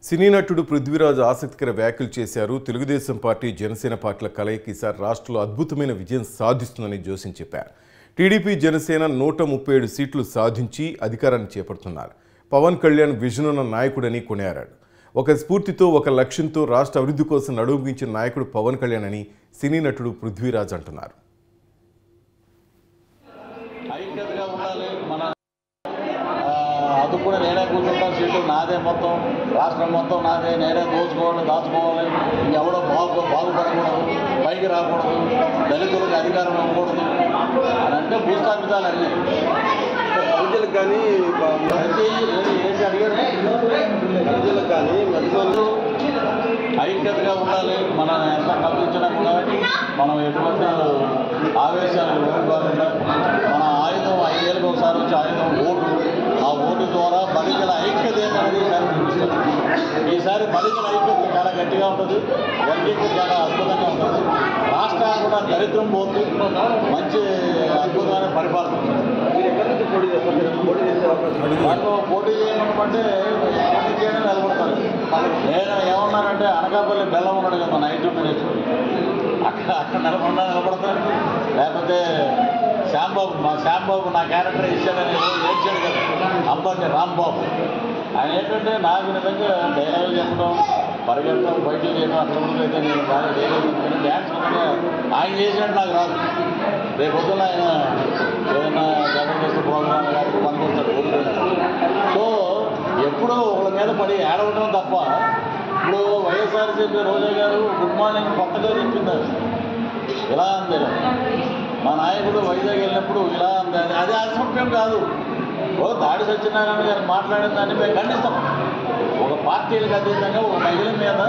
సినీ నటుడు పృథ్వీరాజ్ ఆసక్తికర వ్యాఖ్యలు చేశారు. తెలుగుదేశం పార్టీ జనసేన పార్టీల కలయిక ఈసారి రాష్ట్రంలో అద్భుతమైన విజయం సాధిస్తుందని జోసిన్ చెప్పారు. టీడీపీ జనసేన 137 సీట్లు సాధించి అధికారాన్ని చేపడుతున్నారు. పవన్ కళ్యాణ్ విజన్ ఉన్న నాయకుడని కొనియాడాడు. ఒక స్ఫూర్తితో ఒక లక్ష్యంతో రాష్ట్ర అభివృద్ధి కోసం నడుముగించిన నాయకుడు పవన్ కళ్యాణ్ అని సినీ నటుడు పృథ్వీరాజ్ అంటున్నారు. అది కూడా నేనే కూర్చుంటాను, సీటు నాదే, మొత్తం రాష్ట్రం మొత్తం నాదే, నేనే దాచుకోవాలి, ఎవడో బాగుపడకూడదు, పైకి రాకూడదు, దళితులకు అధికారం ఇవ్వకూడదు అని అంటే భూస్థాపితాలన్నీ ప్రజలకు కానీ ఏంటి అడిగారు, ప్రజలకు కానీ మధ్యలో ఐక్యతగా ఉండాలి. మనం ఎంత కల్పించినా కూడా మనం ఎటువంటి ఆవేశాలు కాకుండా మన ఆయుధం 5 ఏళ్ళకి ఒకసారి వచ్చే ఆయుధం ఓటు. ఆ ఓటు ద్వారా బలికల ఐక్యత అనేది ఈసారి బలికల ఐక్యత చాలా గట్టిగా ఉంటుంది, వర్గీకరణ చాలా అద్భుతంగా ఉంటుంది. రాష్ట్రాలు కూడా దరిద్రం పోతుంది, మంచి అద్భుతమైన పరిపాలన. మీరు ఎక్కడి నుంచి పోటీ చేస్తారు? పోటీ చేయమంటే ఎక్కడి నుంచైనా నిలబడతారు. నేను ఏమన్నానంటే అనకాపల్లి బెల్లం ఉన్నాడు కదా మన ఐటీ మినిస్టర్, అక్కడ నిలబడతాను. లేకపోతే శ్యాంబాబు నా క్యారెక్టర్ ఇచ్చాడని ఏడ్చాడు కదా, అంబాటి రాంబాబు. ఆయన ఏంటంటే నాకు నిజంగా డైలాగులు చెప్పడం, పరిగెత్తడం, బయటకు చేయడం అక్కడ అయితే నేను బాగా చేయలేదు. డ్యాన్స్ ఆయన చేసినట్టు నాకు రాదు. రేపు పొద్దున ఆయన ఏదైనా జబర్దస్త్ ప్రోగ్రామ్ కానీ పనికొస్తాడు. సో ఎప్పుడూ వాళ్ళ మీద పడి ఏడవడం తప్ప. ఇప్పుడు వైఎస్ఆర్సీపీ రోజా గారు గుడ్ మార్నింగ్ కొత్తగా చెప్పింది, ఇలా అంది. మా నాయకుడు వైజాగ్ వెళ్ళినప్పుడు ఇలా అంది, అది అసభ్యం కాదు. దాడి సత్యనారాయణ గారు మాట్లాడిన దాన్ని మేము ఖండిస్తాం. ఒక పార్టీలకు అతీతంగా ఒక మహిళ మీద